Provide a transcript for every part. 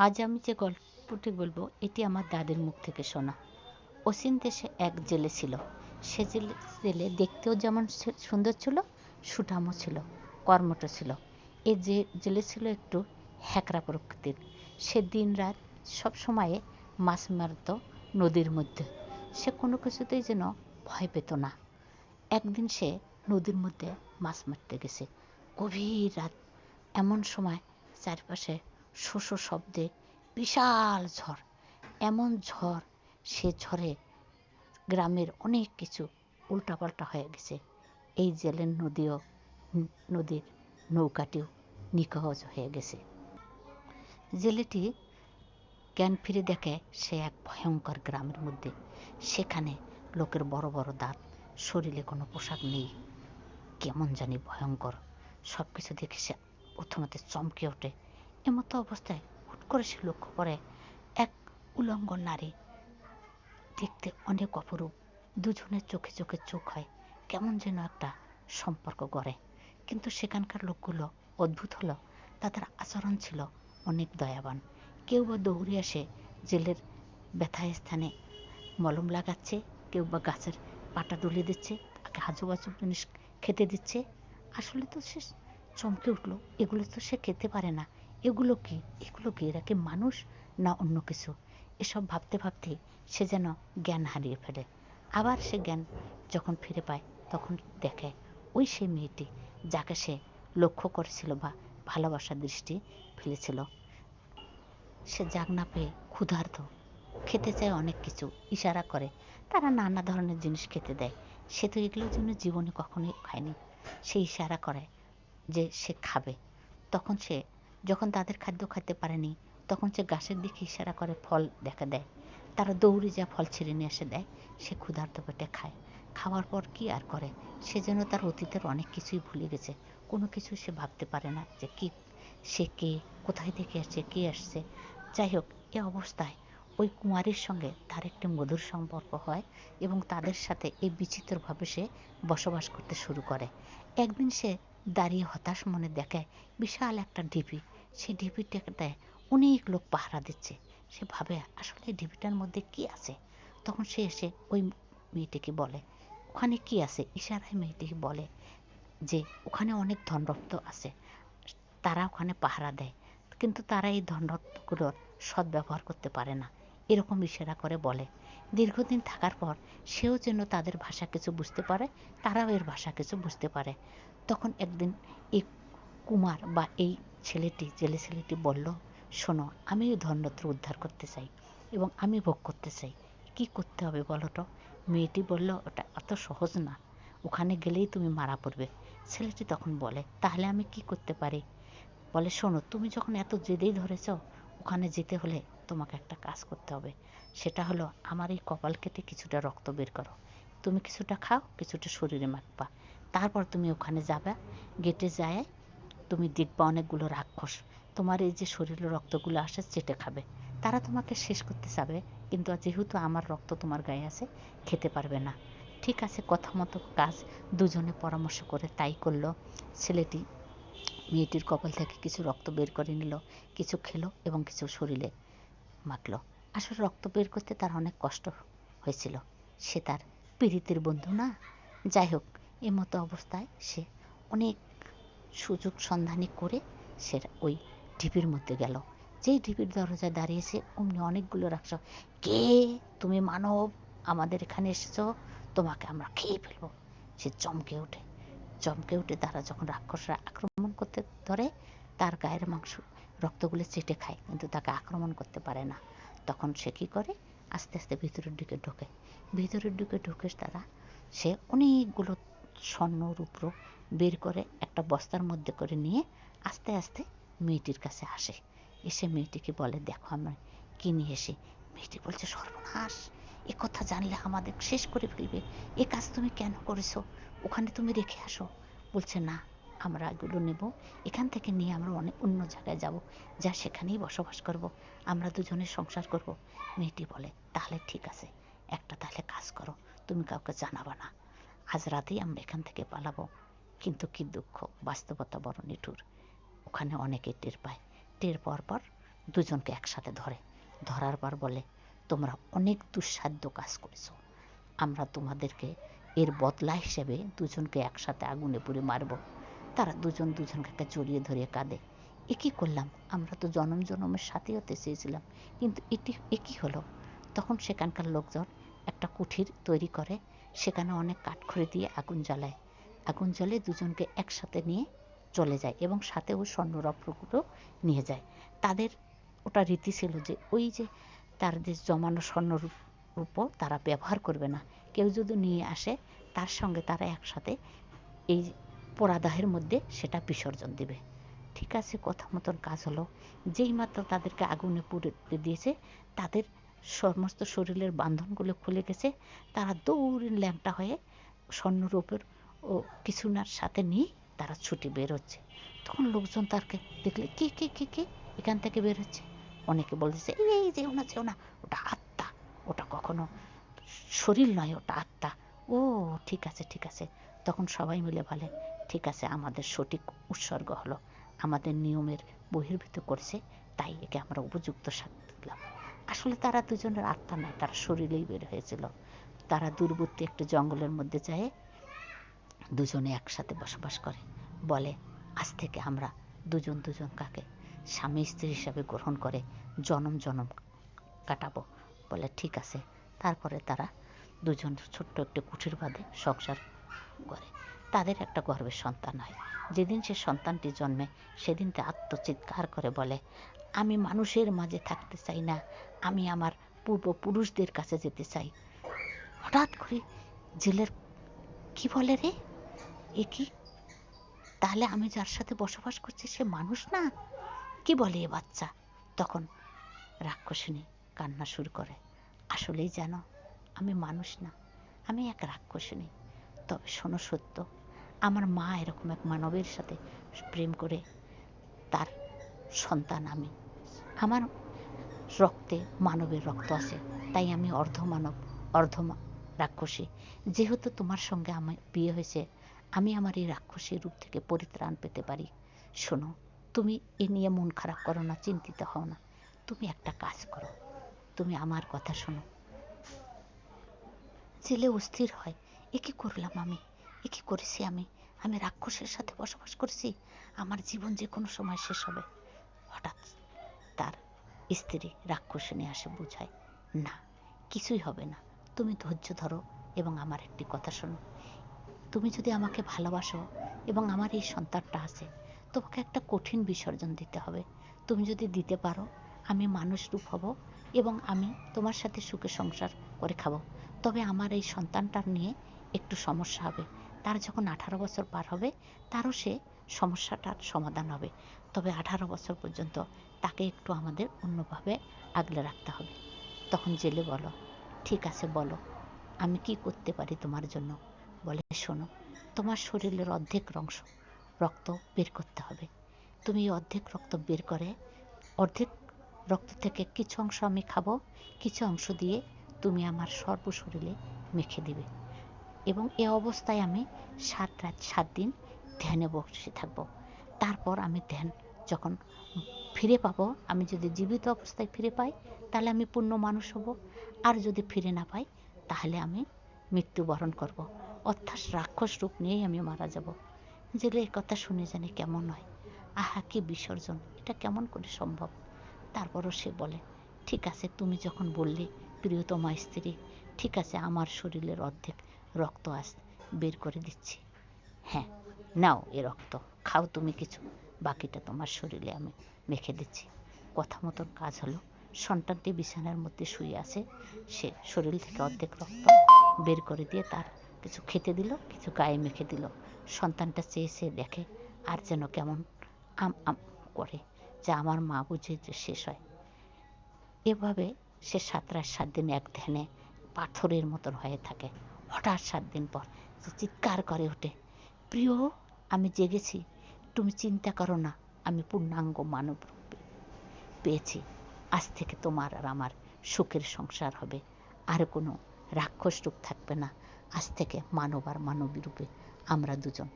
আজ আমি যে গল্পটি বলবো এটি আমার দাদির মুখ থেকে শোনা। অচিন দেশে এক জেলে ছিল। সে জেলে দেখতেও যেমন সুন্দর ছিল, সুঠামও ছিল, কর্মঠ ছিল। এ জেলে ছিল একটু হ্যাকরা প্রকৃতির। সে দিন রাত সব সময়ে মাছ মারত নদীর মধ্যে। সে কোনো কিছুতেই যেন ভয় পেত না। একদিন সে নদীর মধ্যে মাছ মারতে গেছে। গভীর রাত, এমন সময় চারপাশে শো শো শব্দে বিশাল ঝড়। এমন ঝড়, সে ঝড়ে গ্রামের অনেক কিছু উল্টাপাল্টা হয়ে গেছে। এই জেলের নদীর নৌকাটিও নিখোঁজ হয়ে গেছে। জেলেটি জ্ঞান ফিরে দেখে সে এক ভয়ঙ্কর গ্রামের মধ্যে। সেখানে লোকের বড় বড় দাঁত, শরীরে কোনো পোশাক নেই, কেমন জানি ভয়ঙ্কর। সব কিছু দেখে সে প্রথমতে চমকে ওঠে। এমতো অবস্থায় হুট করে সে লক্ষ্য করে এক উলঙ্গ নারী, দেখতে অনেক অপরূপ। দুজনের চোখে চোখে চোখ হয়, কেমন যেন একটা সম্পর্ক গড়ে। কিন্তু সেখানকার লোকগুলো অদ্ভুত হলো, তাদের আচরণ ছিল অনেক দয়াবান। কেউ বা দৌড়ে আসে জেলের ব্যথা স্থানে মলম লাগাচ্ছে, কেউ বা গাছের পাতা তুলে দিচ্ছে, তাকে আজুবাজু জিনিস খেতে দিচ্ছে। আসলে তো সে চমকে উঠলো, এগুলো তো সে খেতে পারে না। এগুলো কি এরা কি মানুষ না অন্য কিছু? এসব ভাবতে ভাবতে সে যেন জ্ঞান হারিয়ে ফেলে। আবার সে জ্ঞান যখন ফিরে পায়, তখন দেখে ওই সেই মেয়েটি যাকে সে লক্ষ্য করেছিল বা ভালোবাসার দৃষ্টি ফেলেছিল। সে জাগ না পেয়ে ক্ষুধার্ত, খেতে চায় অনেক কিছু, ইশারা করে। তারা নানা ধরনের জিনিস খেতে দেয়। সে তো এগুলোর জন্য জীবনে কখনোই খায়নি। সে ইশারা করে যে সে খাবে। তখন সে যখন তাদের খাদ্য খেতে পারেনি, তখন সে গাছের দিকে ইশারা করে ফল দেখা দেয়। তারা দৌড়ে যা ফল ছিঁড়ে নিয়ে এসে দেয়, সে ক্ষুধার্ত পেটে খায়। খাওয়ার পর কি আর করে, সে যেন তার অতীতের অনেক কিছুই ভুলে গেছে। কোনো কিছু সে ভাবতে পারে না যে কি, সে কে, কোথায় থেকে আসছে, কে আসছে। যাই হোক, এ অবস্থায় ওই কুমারীর সঙ্গে তার একটি মধুর সম্পর্ক হয় এবং তাদের সাথে এই বিচিত্রভাবে সে বসবাস করতে শুরু করে। একদিন সে দাঁড়িয়ে হতাশ মনে দেখে বিশাল একটা ঢিপি। সেই ঢিপিটাতে অনেক লোক পাহারা দিচ্ছে। সে ভাবে আসলে ঢিপিটার মধ্যে কি আছে। তখন সে এসে ওই মেয়েটিকে বলে ওখানে কি আছে। ইশারায় মেয়েটিকে বলে যে ওখানে অনেক ধনরত্ন আছে, তারা ওখানে পাহারা দেয়, কিন্তু তারা এই ধনরত্নগুলোর সদ্ব্যবহার করতে পারে না, এরকম ইশারা করে বলে। দীর্ঘদিন থাকার পর সেও যেন তাদের ভাষা কিছু বুঝতে পারে, তারাও এর ভাষা কিছু বুঝতে পারে। তখন একদিন এই কুমার বা এই জেলে ছেলেটি বলল, শোনো, আমি এই ধনরত্ন উদ্ধার করতে চাই এবং আমি ভোগ করতে চাই। কি করতে হবে বলো তো? মেয়েটি বলল, ওটা অত সহজ না, ওখানে গেলেই তুমি মারা পড়বে। ছেলেটি তখন বলে, তাহলে আমি কি করতে পারি? বলে, শোনো, তুমি যখন এত জেদেই ধরেছ, ওখানে যেতে হলে তোমাকে একটা কাজ করতে হবে। সেটা হলো আমার এই কপাল কেটে কিছুটা রক্ত বের করো। তুমি কিছুটা খাও, কিছুটা শরীরে মাখবা। তারপর তুমি ওখানে যাবে, গেটে যায় তুমি দেখবা অনেকগুলো রাক্ষস তোমার এই যে শরীরের রক্তগুলো আসে চেটে খাবে। তারা তোমাকে শেষ করতে চাবে, কিন্তু যেহেতু আমার রক্ত তোমার গায়ে আছে, খেতে পারবে না। ঠিক আছে, কথা মতো কাজ দুজনে পরামর্শ করে তাই করলো। ছেলেটি মেয়েটির কপাল থেকে কিছু রক্ত বের করে নিল, কিছু খেলো এবং কিছু শরীরে মাখলো। আসলে রক্ত বের করতে তার অনেক কষ্ট হয়েছিল, সে তার পীড়িতের বন্ধু না। যাই হোক, এমতো অবস্থায় সে অনেক সুযোগ সন্ধানী করে সে ওই ঢিপির মধ্যে গেল। যেই ঢিপির দরজায় দাঁড়িয়েছে, অমনি অনেকগুলো রাক্ষস, কে তুমি? মানব, আমাদের এখানে এসেছ, তোমাকে আমরা খেয়ে ফেলবো। সে চমকে উঠে তারা যখন রাক্ষসরা আক্রমণ করতে ধরে, তার গায়ের মাংস রক্তগুলো চেটে খায়, কিন্তু তাকে আক্রমণ করতে পারে না। তখন সে কি করে, আস্তে আস্তে ভিতরের দিকে ঢুকে সে অনেকগুলো স্বর্ণ রূপ্র বের করে একটা বস্তার মধ্যে করে নিয়ে আস্তে আস্তে মেয়েটির কাছে আসে। এসে মেয়েটিকে বলে, দেখো আমরা কি নিয়ে এসে। মেয়েটি বলছে, সর্বনাশ, এ কথা জানলে আমাদের শেষ করে ফেলবে। এ কাজ তুমি কেন করেছো? ওখানে তুমি রেখে আসো। বলছে, না, আমরা এগুলো নেব, এখান থেকে নিয়ে আমরা অনেক অন্য জায়গায় যাব, যা সেখানেই বসবাস করব, আমরা দুজনে সংসার করব। মেয়েটি বলে, তাহলে ঠিক আছে, একটা তাহলে কাজ করো, তুমি কাউকে জানাবা না, আজ রাতেই আমরা এখান থেকে পালাবো। কিন্তু কি দুঃখ, বাস্তবতা বড় নিঠুর। ওখানে অনেকে টের পায়। টের পাওয়ার পর দুজনকে একসাথে ধরার পর বলে, তোমরা অনেক দুঃসাধ্য কাজ করেছো, আমরা তোমাদেরকে এর বদলা হিসেবে দুজনকে একসাথে আগুনে পুড়ে মারব। তারা দুজন দুজনকে জড়িয়ে ধরে কাঁদে, এ কী করলাম, আমরা তো জনম জনমের সাথে হতে চেয়েছিলাম, কিন্তু এ কী হলো। তখন সেখানকার লোকজন একটা কুঠির তৈরি করে, সেখানে অনেক কাঠখড়ি দিয়ে আগুন জ্বালে দুজনকে একসাথে নিয়ে চলে যায় এবং সাথে ওই স্বর্ণরত্নগুলো নিয়ে যায়। তাদের ওটা রীতি ছিল যে ওই যে তাদের জমানো স্বর্ণরূপ তারা ব্যবহার করবে না, কেউ যদি নিয়ে আসে তার সঙ্গে তারা একসাথে এই পোড়াদাহের মধ্যে সেটা বিসর্জন দেবে। ঠিক আছে, কথা মতন কাজ হলো। যেই মাত্র তাদেরকে আগুনে পুড়ে দিয়েছে, তাদের সমস্ত শরীরের বাঁধনগুলো খুলে গেছে, তারা দৌড়ে ল্যাংটা হয়ে স্বর্ণরূপের ও কিছুনার সাথে নিয়ে তারা ছুটে বের হচ্ছে। তখন লোকজন তারকে দেখলে, কে কে কে কে এখান থেকে বের হচ্ছে। অনেকে বলতেছে, এই যেও না ওটা আত্মা, ওটা কখনো শরীর নয়, ওটা আত্মা। ও ঠিক আছে। তখন সবাই মিলে বলে, ঠিক আছে, আমাদের সঠিক উৎসর্গ হলো, আমাদের নিয়মের বহির্ভূত করছে, তাই একে আমরা উপযুক্ত শাস্তি দিলাম। আসলে তারা দুজনের আত্মা নয়, তারা শরীরেই বের হয়েছিল। তারা দূরবর্তী একটি জঙ্গলের মধ্যে যায়, দুজনে একসাথে বসবাস করে। বলে, আজ থেকে আমরা দুজন কাকে স্বামী স্ত্রী হিসাবে গ্রহণ করে জনম কাটাবো। বলে, ঠিক আছে। তারপরে তারা দুজন ছোট্ট একটি কুঠির বাঁধে সংসার করে। তাদের একটা গর্ভের সন্তান হয়। যেদিন সে সন্তানটি জন্মে সেদিন তে আত্মচিৎকার করে বলে, আমি মানুষের মাঝে থাকতে চাই না, আমি আমার পূর্বপুরুষদের কাছে যেতে চাই। হঠাৎ করে জেলের কি বলে, রে এ কি, তাহলে আমি যার সাথে বসবাস করছি সে মানুষ না, কি বলে এ বাচ্চা। তখন রাক্ষসিনী কান্না শুরু করে, আসলেই জানো আমি মানুষ না, আমি এক রাক্ষসিনী। তবে শোনো সত্য, আমার মা এরকম এক মানবের সাথে প্রেম করে তার সন্তান আমি। আমার রক্তে মানবের রক্ত আছে, তাই আমি অর্ধ মানব অর্ধ রাক্ষসী। যেহেতু তোমার সঙ্গে আমার বিয়ে হয়েছে, আমি আমার এই রাক্ষসী রূপ থেকে পরিত্রাণ পেতে পারি। শোনো, তুমি এ নিয়ে মন খারাপ করো না, চিন্তিত হও না। তুমি একটা কাজ করো, তুমি আমার কথা শোনো। জেলে অস্থির হয়, এ কি করলাম আমি, এ কি করেছি আমি রাক্ষসের সাথে বসবাস করছি, আমার জীবন যে কোনো সময় শেষ হবে। হঠাৎ তার স্ত্রী রাক্ষসিনী আসে বুঝায়, না কিছুই হবে না, তুমি ধৈর্য ধরো এবং আমার একটি কথা শোনো। তুমি যদি আমাকে ভালোবাসো এবং আমার এই সন্তানটা আছে, তোমাকে একটা কঠিন বিসর্জন দিতে হবে। তুমি যদি দিতে পারো, আমি মানুষ রূপ হব এবং আমি তোমার সাথে সুখে সংসার করে খাবো। তবে আমার এই সন্তানটার নিয়ে একটু সমস্যা হবে। তার যখন 18 বছর পার হবে, তারও সে সমস্যাটার সমাধান হবে। তবে 18 বছর পর্যন্ত তাকে একটু আমাদের অন্যভাবে আগলে রাখতে হবে। তখন জেলে বলো, ঠিক আছে বলো, আমি কি করতে পারি তোমার জন্য। বলে, শোনো, তোমার শরীরের অর্ধেক রক্ত বের করতে হবে। তুমি অর্ধেক রক্ত বের করে অর্ধেক রক্ত থেকে কিছু অংশ আমি খাবো, কিছু অংশ দিয়ে তুমি আমার সর্বশরীরে মেখে দিবে এবং এ অবস্থায় আমি 7 রাত 7 দিন ধ্যানে বসে থাকবো। তারপর আমি ধ্যান যখন ফিরে পাবো, আমি যদি জীবিত অবস্থায় ফিরে পাই তাহলে আমি পূর্ণ মানুষ হব, আর যদি ফিরে না পাই তাহলে আমি মৃত্যুবরণ করব, অর্থাৎ রাক্ষস রূপ নিয়েই আমি মারা যাব। জেলে এ কথা শুনে জানি কেমন হয়, আহা কি বিসর্জন, এটা কেমন করে সম্ভব। তারপরও সে বলে, ঠিক আছে, তুমি যখন বললে প্রিয়তমা স্ত্রী, ঠিক আছে, আমার শরীরের অর্ধেক রক্ত আজ বের করে দিচ্ছি। হ্যাঁ, নাও এ রক্ত, খাও তুমি কিছু, বাকিটা তোমার শরীরে আমি মেখে দিচ্ছি। কথা মতন কাজ হলো। সন্তানটি বিছানার মধ্যে শুয়ে আছে, সে শরীর থেকে অর্ধেক রক্ত বের করে দিয়ে তার কিছু খেতে দিল, কিছু গায়ে মেখে দিল। সন্তানটা চেয়ে দেখে আর যেন কেমন আম করে, যে আমার মা বুঝে যে শেষ হয়। এভাবে সে 7 রাত 7 দিন এক ধ্যানে পাথরের মতন হয়ে থাকে। হঠাৎ 7 দিন পর সে চিৎকার করে ওঠে, প্রিয়, আমি জেগেছি, তুমি চিন্তা করো না, আমি পূর্ণাঙ্গ মানব রূপে পেয়েছি। আজ থেকে তোমার আর আমার সুখের সংসার হবে, আর কোনো রাক্ষস রূপ থাকবে না। আজ থেকে মানব আর মানবী রূপে আমরা দুজন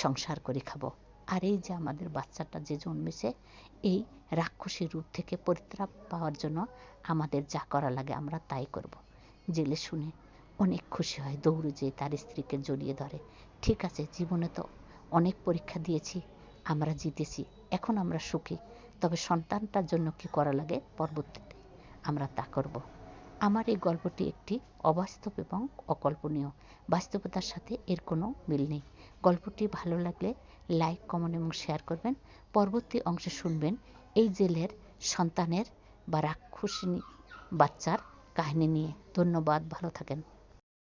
সংসার করে খাবো। আর এই যে আমাদের বাচ্চাটা যে জন্মেছে, এই রাক্ষসী রূপ থেকে পরিত্রাণ পাওয়ার জন্য আমাদের যা করা লাগে আমরা তাই করব। জেলে শুনে অনেক খুশি হয়, দৌড়ে যেয়ে তার স্ত্রীকে জড়িয়ে ধরে। ঠিক আছে, জীবনে তো অনেক পরীক্ষা দিয়েছি, আমরা জিতেছি, এখন আমরা সুখী, তবে সন্তানটার জন্য কি করা লাগে পরবর্তীতে আমরা তা করব। আমার এই গল্পটি একটি অবাস্তব এবং অকল্পনীয়, বাস্তবতার সাথে এর কোনো মিল নেই। গল্পটি ভালো লাগলে লাইক, কমেন্ট এবং শেয়ার করবেন। পরবর্তী অংশে শুনবেন এই জেলের সন্তানের বা রাক্ষসিনী বাচ্চার কাহিনী নিয়ে। ধন্যবাদ, ভালো থাকেন।